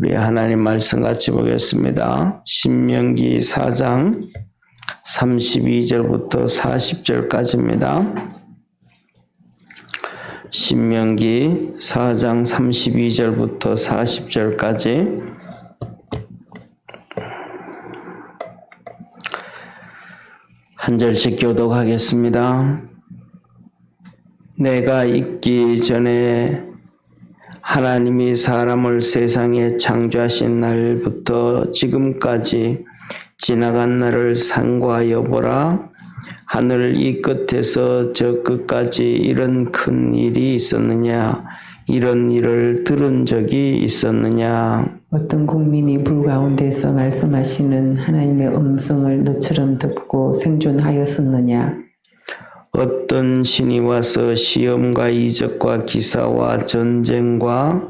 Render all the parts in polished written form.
우리 하나님 말씀 같이 보겠습니다. 신명기 4장 32절부터 40절까지입니다. 신명기 4장 32절부터 40절까지 한 절씩 교독하겠습니다. 내가 있기 전에 하나님이 사람을 세상에 창조하신 날부터 지금까지 지나간 날을 상고하여 보라. 하늘 이 끝에서 저 끝까지 이런 큰 일이 있었느냐? 이런 일을 들은 적이 있었느냐? 어떤 국민이 불 가운데서 말씀하시는 하나님의 음성을 너처럼 듣고 생존하였었느냐? 어떤 신이 와서 시험과 이적과 기사와 전쟁과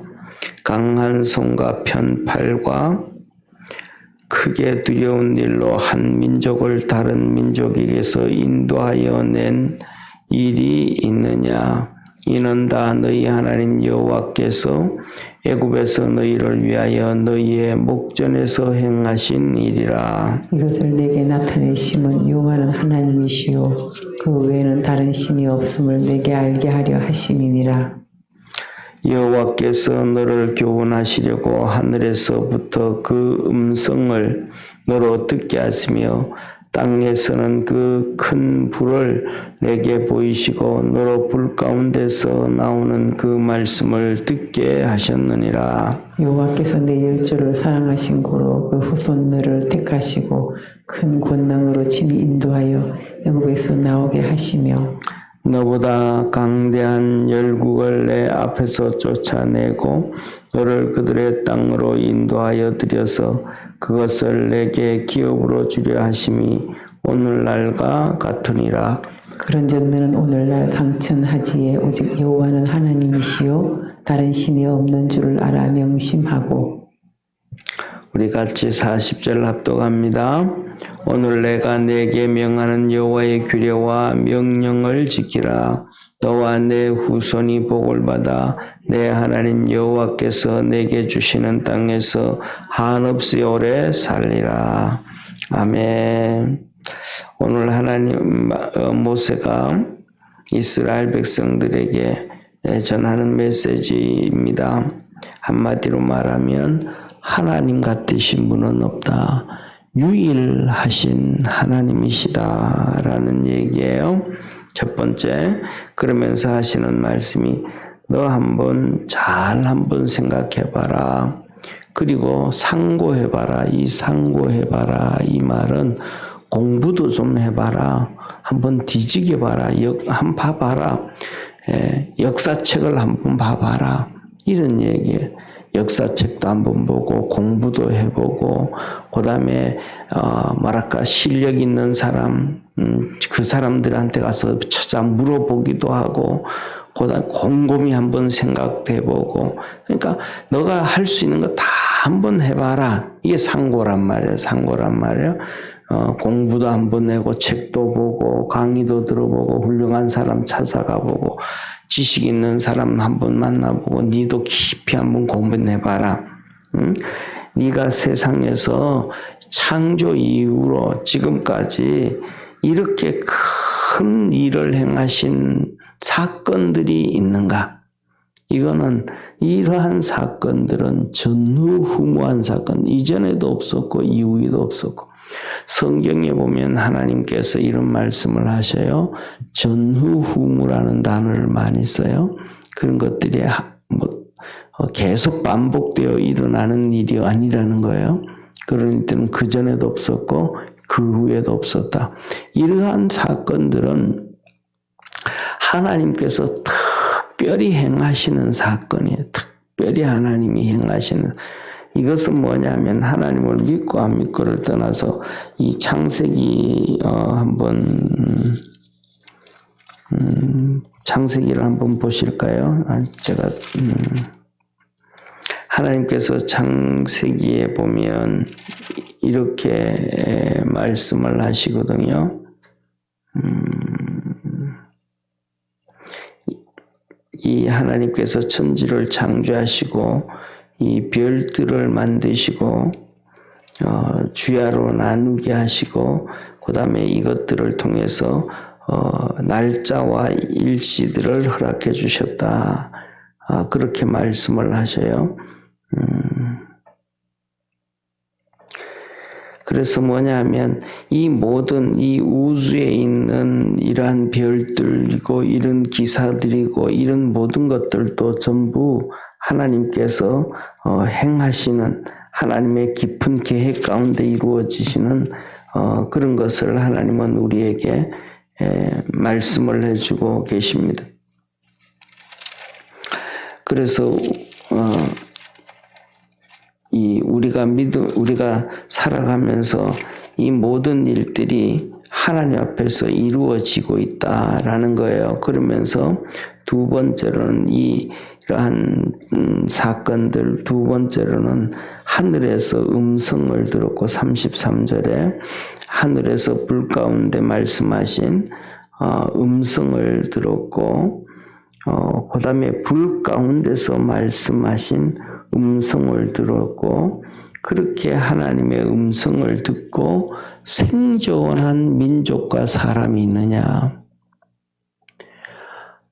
강한 손과 편팔과 크게 두려운 일로 한 민족을 다른 민족에게서 인도하여 낸 일이 있느냐? 이는 다 너희 하나님 여호와께서 애굽에서 너희를 위하여 너희의 목전에서 행하신 일이라. 이것을 내게 나타내심은 여호와는 하나님이시요 그 외에는 다른 신이 없음을 내게 알게 하려 하심이니라. 여호와께서 너를 교훈하시려고 하늘에서부터 그 음성을 너로 듣게 하시며 땅에서는 그 큰 불을 내게 보이시고 너로 불 가운데서 나오는 그 말씀을 듣게 하셨느니라. 여호와께서 내 열조를 사랑하신 고로 그 후손 너를 택하시고 큰 권능으로 친히 인도하여 애굽에서 나오게 하시며 너보다 강대한 열국을 내 앞에서 쫓아내고 너를 그들의 땅으로 인도하여 들여서 그것을 내게 기업으로 주려 하심이 오늘날과 같으니라. 그런즉 너는 오늘날 상천하지에 오직 여호와는 하나님이시요 다른 신이 없는 줄을 알아 명심하고. 우리 같이 40절 합독합니다. 오늘 내가 내게 명하는 여호와의 규례와 명령을 지키라. 너와 내 후손이 복을 받아 내 하나님 여호와께서 내게 주시는 땅에서 한없이 오래 살리라. 아멘. 오늘 하나님 모세가 이스라엘 백성들에게 전하는 메시지입니다. 한마디로 말하면 하나님 같으신 분은 없다. 유일하신 하나님이시다라는 얘기예요. 첫 번째, 그러면서 하시는 말씀이 너 한번 생각해봐라. 그리고 상고해봐라. 이 상고해봐라. 이 말은 공부도 좀 해봐라. 한번 뒤지겨봐라. 한번 봐봐라. 역사책을 한번 봐봐라. 이런 얘기예요. 역사책도 한번 보고 공부도 해보고 그 다음에 실력 있는 사람 그 사람들한테 가서 찾아 물어보기도 하고 그 다음에 곰곰이 한번 생각도 해보고 그러니까 너가 할 수 있는 거 다 한번 해봐라. 이게 상고란 말이에요. 공부도 한번 해고 책도 보고 강의도 들어보고 훌륭한 사람 찾아가보고 지식 있는 사람 한번 만나보고 니도 깊이 한번 공부해봐라. 응? 네가 세상에서 창조 이후로 지금까지 이렇게 큰 일을 행하신 사건들이 있는가? 이러한 사건들은 전후후무한 사건, 이전에도 없었고 이후에도 없었고 성경에 보면 하나님께서 이런 말씀을 하셔요. 전후후무라는 단어를 많이 써요. 그런 것들이 계속 반복되어 일어나는 일이 아니라는 거예요. 그런 때는 그 전에도 없었고 그 후에도 없었다. 이러한 사건들은 하나님께서 특별히 행하시는 사건이에요. 특별히 하나님이 행하시는. 이것은 뭐냐면 하나님을 믿고 안 믿고를 떠나서 이 창세기 창세기를 한번 보실까요? 제가 하나님께서 창세기에 보면 이렇게 말씀을 하시거든요. 이 하나님께서 천지를 창조하시고 이 별들을 만드시고 주야로 나누게 하시고 그 다음에 이것들을 통해서 날짜와 일시들을 허락해 주셨다. 그렇게 말씀을 하셔요. 그래서 뭐냐면 이 모든 이 우주에 있는 이러한 별들이고 이런 기사들이고 이런 모든 것들도 전부 하나님께서 행하시는 하나님의 깊은 계획 가운데 이루어지시는 그런 것을 하나님은 우리에게 말씀을 해주고 계십니다. 그래서 우리가 살아가면서 이 모든 일들이 하나님 앞에서 이루어지고 있다라는 거예요. 그러면서 두 번째로는 이러한 사건들, 두 번째로는 하늘에서 음성을 들었고 33절에 하늘에서 불 가운데 말씀하신 음성을 들었고 그 다음에 불 가운데서 말씀하신 음성을 들었고 그렇게 하나님의 음성을 듣고 생존한 민족과 사람이 있느냐?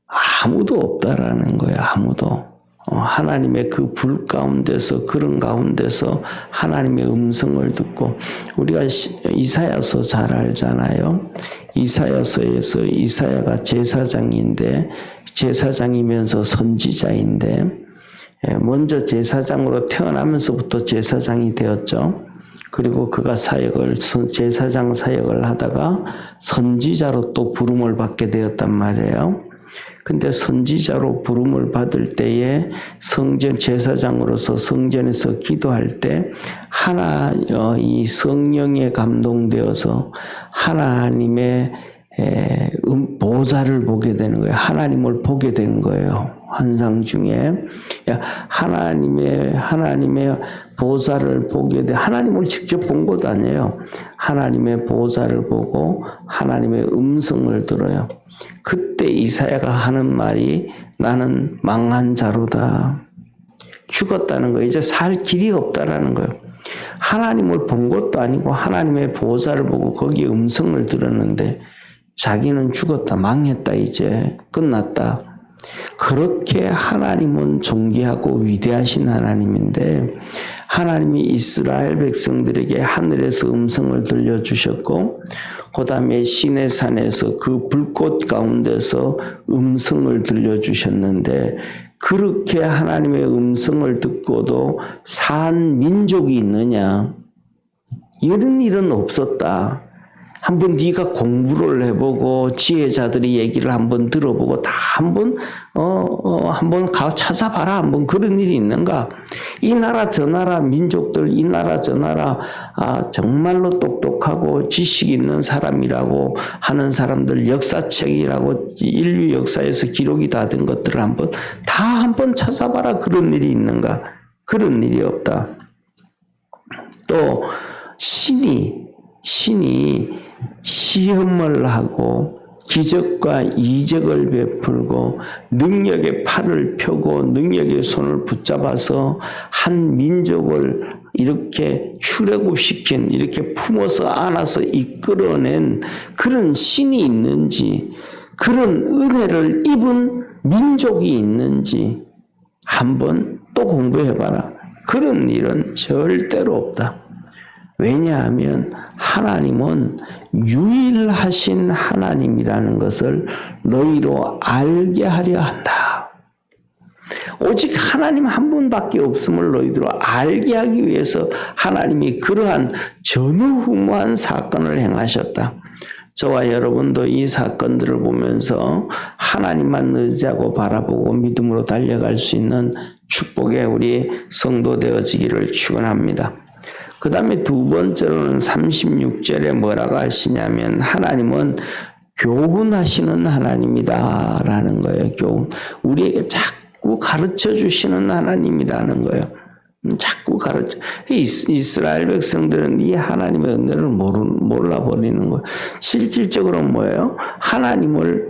아무도 없다라는 거예요. 아무도. 하나님의 그 불 가운데서 그런 가운데서 하나님의 음성을 듣고 우리가 이사야서 잘 알잖아요. 이사야서에서 이사야가 제사장인데 제사장이면서 선지자인데 먼저 제사장으로 태어나면서부터 제사장이 되었죠. 그리고 그가 제사장 사역을 하다가 선지자로 또 부름을 받게 되었단 말이에요. 근데 선지자로 부름을 받을 때에 제사장으로서 성전에서 기도할 때 이 성령에 감동되어서 하나님의 보좌를 보게 되는 거예요. 하나님을 보게 된 거예요. 환상 중에 하나님의 보좌를 보게 돼. 하나님을 직접 본 것도 아니에요. 하나님의 보좌를 보고 하나님의 음성을 들어요. 그때 이사야가 하는 말이 나는 망한 자로다. 죽었다는 거예요. 이제 살 길이 없다라는 거예요. 하나님을 본 것도 아니고 하나님의 보좌를 보고 거기에 음성을 들었는데 자기는 죽었다. 망했다. 이제 끝났다. 그렇게 하나님은 존귀하고 위대하신 하나님인데 하나님이 이스라엘 백성들에게 하늘에서 음성을 들려주셨고 그 다음에 시내산에서 그 불꽃 가운데서 음성을 들려주셨는데 그렇게 하나님의 음성을 듣고도 산 민족이 있느냐? 이런 일은 없었다. 한번 네가 공부를 해보고 지혜자들이 얘기를 한번 들어보고 다 한번 찾아봐라. 한번 그런 일이 있는가? 이 나라 저 나라 민족들 이 나라 저 나라 정말로 똑똑하고 지식 있는 사람이라고 하는 사람들 역사책이라고 인류 역사에서 기록이 다 된 것들을 한번 찾아봐라. 그런 일이 있는가? 그런 일이 없다. 또 신이 시험을 하고 기적과 이적을 베풀고 능력의 팔을 펴고 능력의 손을 붙잡아서 한 민족을 이렇게 출애굽시킨 이렇게 품어서 안아서 이끌어낸 그런 신이 있는지 그런 은혜를 입은 민족이 있는지 한번 또 공부해봐라. 그런 일은 절대로 없다. 왜냐하면 하나님은 유일하신 하나님이라는 것을 너희로 알게 하려 한다. 오직 하나님 한 분밖에 없음을 너희들로 알게 하기 위해서 하나님이 그러한 전후무한 사건을 행하셨다. 저와 여러분도 이 사건들을 보면서 하나님만 의지하고 바라보고 믿음으로 달려갈 수 있는 축복의 우리 성도 되어지기를 축원합니다. 그 다음에 두 번째로는 36절에 뭐라고 하시냐면 하나님은 교훈하시는 하나님이다 라는 거예요. 교훈. 우리에게 자꾸 가르쳐 주시는 하나님이라는 거예요. 자꾸 가르쳐. 이스라엘 백성들은 이 하나님의 은혜를 몰라버리는 거예요. 실질적으로 뭐예요? 하나님을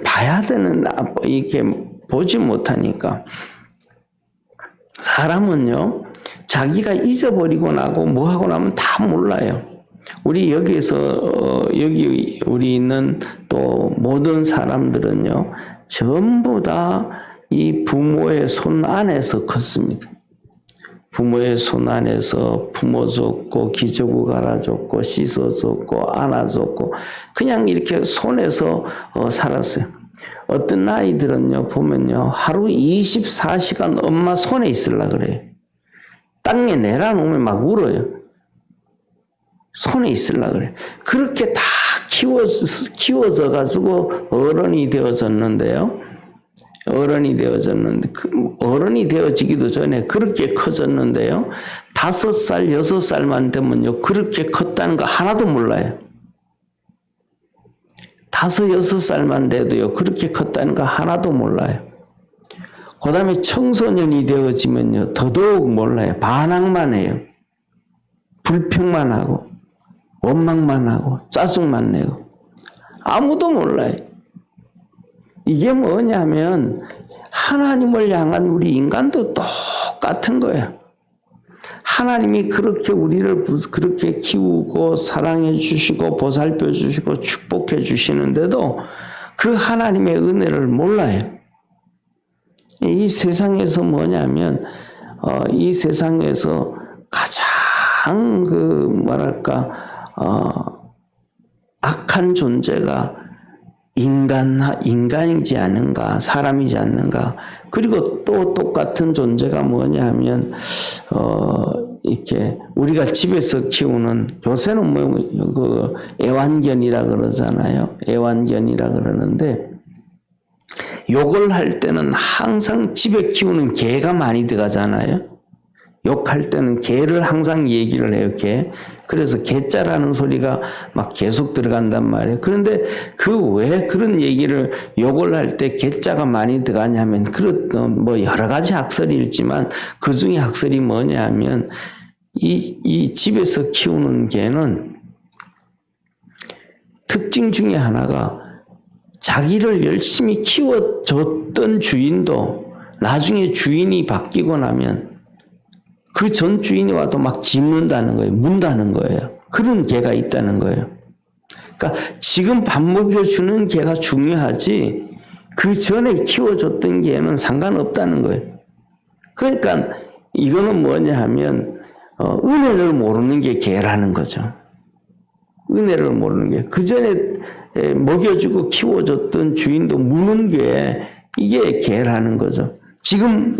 봐야 되는, 이렇게 보지 못하니까. 사람은요, 자기가 잊어버리고 나고 뭐 하고 나면 다 몰라요. 우리 여기에서, 여기 우리 있는 또 모든 사람들은요, 전부 다 이 부모의 손 안에서 컸습니다. 부모의 손 안에서 품어줬고, 기저귀 갈아줬고, 씻어줬고, 안아줬고, 그냥 이렇게 손에서 살았어요. 어떤 아이들은요, 보면요, 하루 24시간 엄마 손에 있으려 그래요. 땅에 내려놓으면 막 울어요. 손에 있으려 그래. 그렇게 다 키워져가지고 어른이 되어졌는데요. 어른이 되어지기도 전에 그렇게 커졌는데요. 5살, 6살만 되면요. 그렇게 컸다는 거 하나도 몰라요. 5, 6살만 돼도요. 그렇게 컸다는 거 하나도 몰라요. 그 다음에 청소년이 되어지면요. 더더욱 몰라요. 반항만 해요. 불평만 하고, 원망만 하고, 짜증만 내고. 아무도 몰라요. 이게 뭐냐면 하나님을 향한 우리 인간도 똑같은 거예요. 하나님이 그렇게 우리를 그렇게 키우고 사랑해 주시고 보살펴 주시고 축복해 주시는데도 그 하나님의 은혜를 몰라요. 이 세상에서 뭐냐면 이 세상에서 가장 악한 존재가 인간이지 않는가, 사람이지 않는가. 그리고 또 똑같은 존재가 뭐냐면, 이렇게 우리가 집에서 키우는, 요새는 애완견이라 그러잖아요. 애완견이라 그러는데, 욕을 할 때는 항상 집에 키우는 개가 많이 들어가잖아요. 욕할 때는 개를 항상 얘기를 해요, 개. 그래서 개자라는 소리가 막 계속 들어간단 말이에요. 그런데 왜 그런 얘기를 욕을 할 때 개자가 많이 들어가냐면, 여러 가지 학설이 있지만, 그 중에 학설이 뭐냐면, 이 집에서 키우는 개는 특징 중에 하나가 자기를 열심히 키워줬던 주인도 나중에 주인이 바뀌고 나면 그 전 주인이 와도 막 짖는다는 거예요. 문다는 거예요. 그런 개가 있다는 거예요. 그러니까 지금 밥 먹여주는 개가 중요하지 그 전에 키워줬던 개는 상관없다는 거예요. 그러니까 이거는 뭐냐 하면 은혜를 모르는 게 개라는 거죠. 은혜를 모르는 게. 그 전에 먹여주고 키워줬던 주인도 무는 게 이게 개라는 거죠. 지금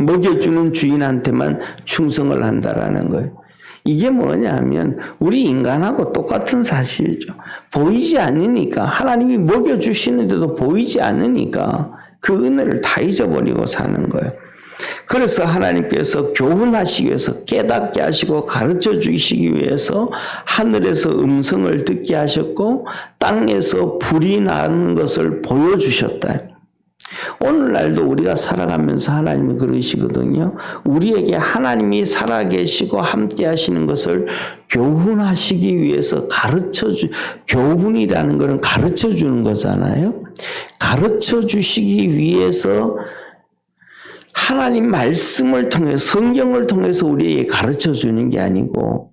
먹여주는 주인한테만 충성을 한다라는 거예요. 이게 뭐냐 하면 우리 인간하고 똑같은 사실이죠. 보이지 않으니까 하나님이 먹여주시는데도 보이지 않으니까 그 은혜를 다 잊어버리고 사는 거예요. 그래서 하나님께서 교훈하시기 위해서 깨닫게 하시고 가르쳐 주시기 위해서 하늘에서 음성을 듣게 하셨고 땅에서 불이 나는 것을 보여주셨다. 오늘날도 우리가 살아가면서 하나님이 그러시거든요. 우리에게 하나님이 살아계시고 함께 하시는 것을 교훈하시기 위해서 교훈이라는 것은 가르쳐 주는 거잖아요. 가르쳐 주시기 위해서 하나님 말씀을 통해 성경을 통해서 우리에게 가르쳐 주는 게 아니고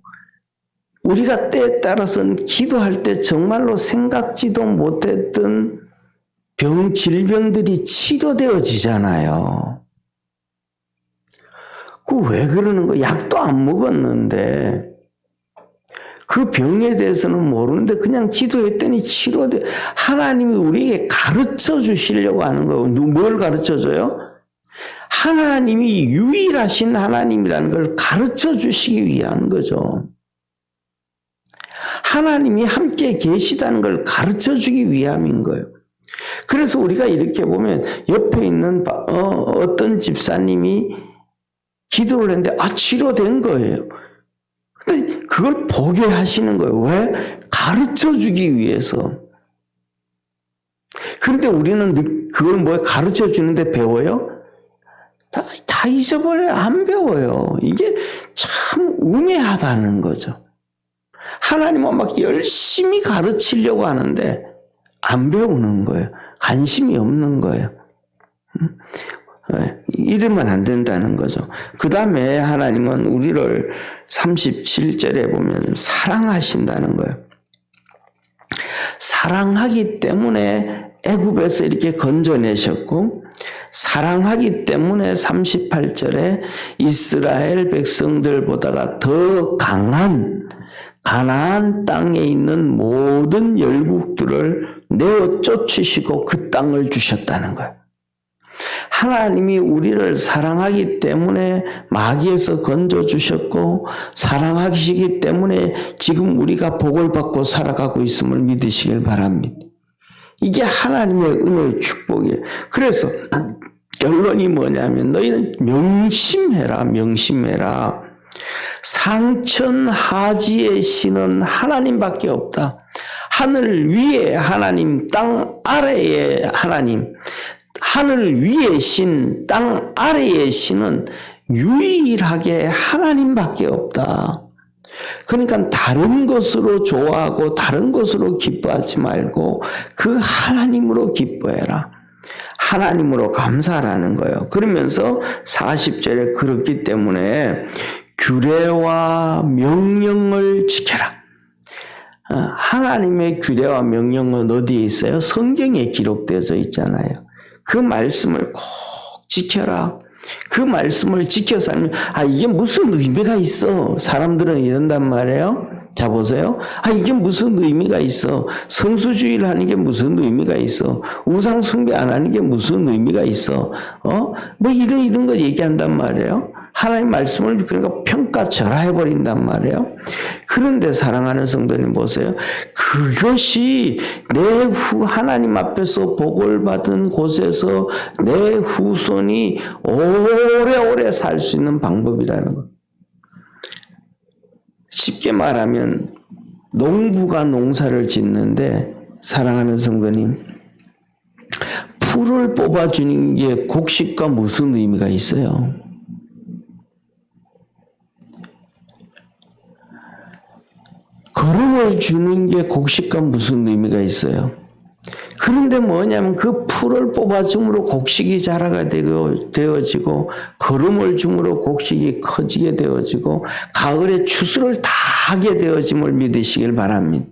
우리가 때에 따라서는 기도할 때 정말로 생각지도 못했던 질병들이 치료되어지잖아요. 왜 그러는 거야? 약도 안 먹었는데 그 병에 대해서는 모르는데 그냥 기도했더니 치료돼. 하나님이 우리에게 가르쳐 주시려고 하는 거예요. 뭘 가르쳐 줘요? 하나님이 유일하신 하나님이라는 걸 가르쳐 주시기 위한 거죠. 하나님이 함께 계시다는 걸 가르쳐 주기 위함인 거예요. 그래서 우리가 이렇게 보면 옆에 있는 어떤 집사님이 기도를 했는데 치료된 거예요. 근데 그걸 보게 하시는 거예요. 왜? 가르쳐 주기 위해서. 그런데 우리는 그걸 가르쳐 주는데 배워요? 다 잊어버려요. 안 배워요. 이게 참 우매하다는 거죠. 하나님은 막 열심히 가르치려고 하는데 안 배우는 거예요. 관심이 없는 거예요. 이러면 안 된다는 거죠. 그 다음에 하나님은 우리를 37절에 보면 사랑하신다는 거예요. 사랑하기 때문에 애굽에서 이렇게 건져내셨고, 사랑하기 때문에 38절에 이스라엘 백성들보다가 더 강한 가나안 땅에 있는 모든 열국들을 내어 쫓으시고 그 땅을 주셨다는 거예요. 하나님이 우리를 사랑하기 때문에 마귀에서 건져주셨고, 사랑하시기 때문에 지금 우리가 복을 받고 살아가고 있음을 믿으시길 바랍니다. 이게 하나님의 은혜의 축복이에요. 그래서 결론이 뭐냐면 너희는 명심해라, 명심해라. 상천하지의 신은 하나님밖에 없다. 하늘 위에 하나님, 땅 아래에 하나님. 하늘 위의 신, 땅 아래의 신은 유일하게 하나님밖에 없다. 그러니까 다른 것으로 좋아하고 다른 것으로 기뻐하지 말고 그 하나님으로 기뻐해라. 하나님으로 감사하라는 거예요. 그러면서 40절에 그렇기 때문에 규례와 명령을 지켜라. 하나님의 규례와 명령은 어디에 있어요? 성경에 기록되어 있잖아요. 그 말씀을 꼭 지켜라. 그 말씀을 지켜 살면 이게 무슨 의미가 있어? 사람들은 이런단 말이에요. 자 보세요. 이게 무슨 의미가 있어? 성수주의를 하는 게 무슨 의미가 있어? 우상 숭배 안 하는 게 무슨 의미가 있어? 뭐 이런 거 얘기한단 말이에요. 하나님 말씀을 그러니까 평가절하해버린단 말이에요. 그런데 사랑하는 성도님 보세요. 그것이 내 하나님 앞에서 복을 받은 곳에서 내 후손이 오래오래 살 수 있는 방법이라는 것. 쉽게 말하면 농부가 농사를 짓는데 사랑하는 성도님, 풀을 뽑아주는 게 곡식과 무슨 의미가 있어요? 거름을 주는 게 곡식과 무슨 의미가 있어요? 그런데 뭐냐면 그 풀을 뽑아줌으로 곡식이 자라가 되어지고 거름을 줌으로 곡식이 커지게 되어지고 가을에 추수를 다 하게 되어짐을 믿으시길 바랍니다.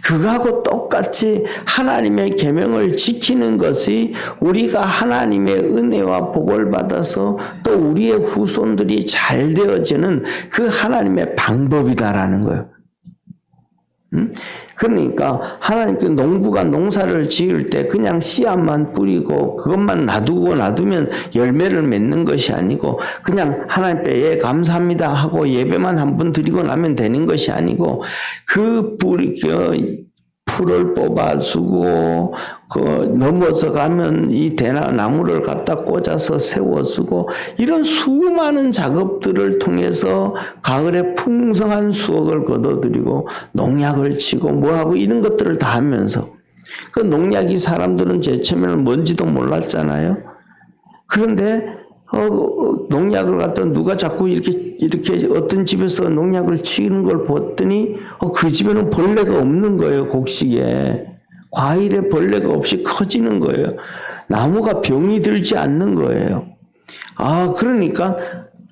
그거하고 똑같이 하나님의 계명을 지키는 것이 우리가 하나님의 은혜와 복을 받아서 또 우리의 후손들이 잘 되어지는 그 하나님의 방법이다라는 거예요. 그러니까 하나님께 농부가 농사를 지을 때 그냥 씨앗만 뿌리고 그것만 놔두면 열매를 맺는 것이 아니고 그냥 하나님께 감사합니다 하고 예배만 한번 드리고 나면 되는 것이 아니고 그 풀을 뽑아주고 넘어서 가면 이 나무를 갖다 꽂아서 세워주고 이런 수많은 작업들을 통해서 가을에 풍성한 수확을 거둬들이고 농약을 치고 뭐하고 이런 것들을 다 하면서 그 농약이 사람들은 제처음에는 뭔지도 몰랐잖아요. 그런데 농약을 갖다 누가 자꾸 이렇게 어떤 집에서 농약을 치는 걸 봤더니 그 집에는 벌레가 없는 거예요. 곡식에 과일에 벌레가 없이 커지는 거예요. 나무가 병이 들지 않는 거예요. 그러니까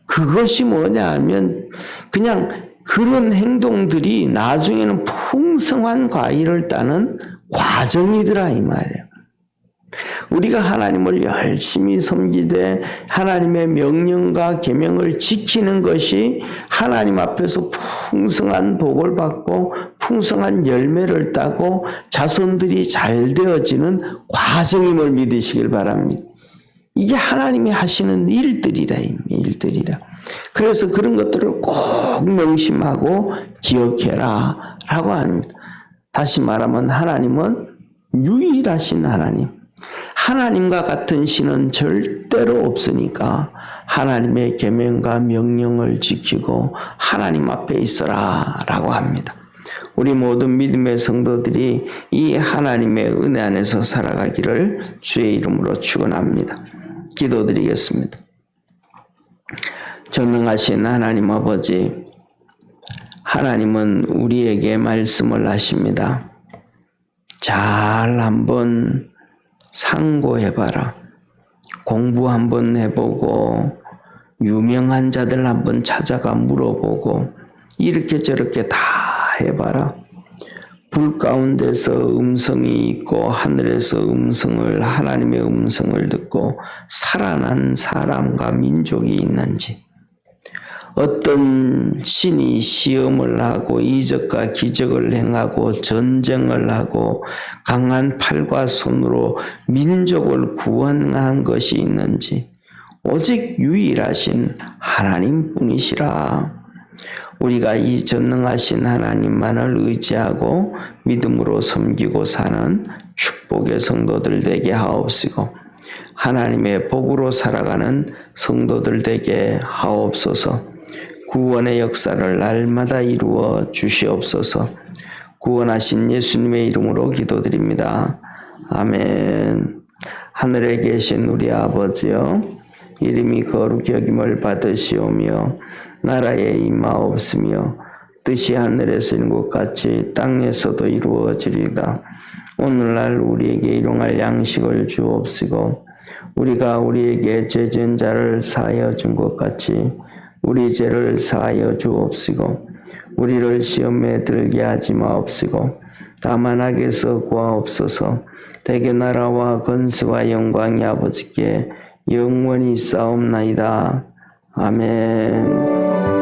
그것이 뭐냐 하면 그냥 그런 행동들이 나중에는 풍성한 과일을 따는 과정이더라 이 말이에요. 우리가 하나님을 열심히 섬기되 하나님의 명령과 계명을 지키는 것이 하나님 앞에서 풍성한 복을 받고 풍성한 열매를 따고 자손들이 잘 되어지는 과정임을 믿으시길 바랍니다. 이게 하나님이 하시는 일들이라. 그래서 그런 것들을 꼭 명심하고 기억해라 라고 합니다. 다시 말하면 하나님은 유일하신 하나님. 하나님과 같은 신은 절대로 없으니까 하나님의 계명과 명령을 지키고 하나님 앞에 있어라 라고 합니다. 우리 모든 믿음의 성도들이 이 하나님의 은혜 안에서 살아가기를 주의 이름으로 축원합니다. 기도드리겠습니다. 전능하신 하나님 아버지, 하나님은 우리에게 말씀을 하십니다. 잘 한번 상고해봐라. 공부 한번 해보고 유명한 자들 한번 찾아가 물어보고 이렇게 저렇게 다 해봐라. 불 가운데서 음성이 있고 하늘에서 하나님의 음성을 듣고 살아난 사람과 민족이 있는지, 어떤 신이 시험을 하고 이적과 기적을 행하고 전쟁을 하고 강한 팔과 손으로 민족을 구원한 것이 있는지, 오직 유일하신 하나님뿐이시라. 우리가 이 전능하신 하나님만을 의지하고 믿음으로 섬기고 사는 축복의 성도들 되게 하옵시고, 하나님의 복으로 살아가는 성도들 되게 하옵소서. 구원의 역사를 날마다 이루어 주시옵소서. 구원하신 예수님의 이름으로 기도드립니다. 아멘. 하늘에 계신 우리 아버지여, 이름이 거룩히 여김을 받으시오며 나라에 임하옵시며 뜻이 하늘에서 이룬 것 같이 땅에서도 이루어지리이다. 오늘날 우리에게 일용할 양식을 주옵시고 우리가 우리에게 죄지은 자를 사하여 준 것 같이 우리 죄를 사하여 주옵시고 우리를 시험에 들게 하지 마옵시고 다만 악에서 구하옵소서. 대개 나라와 권세와 영광이 아버지께 영원히 싸움나이다. 아멘.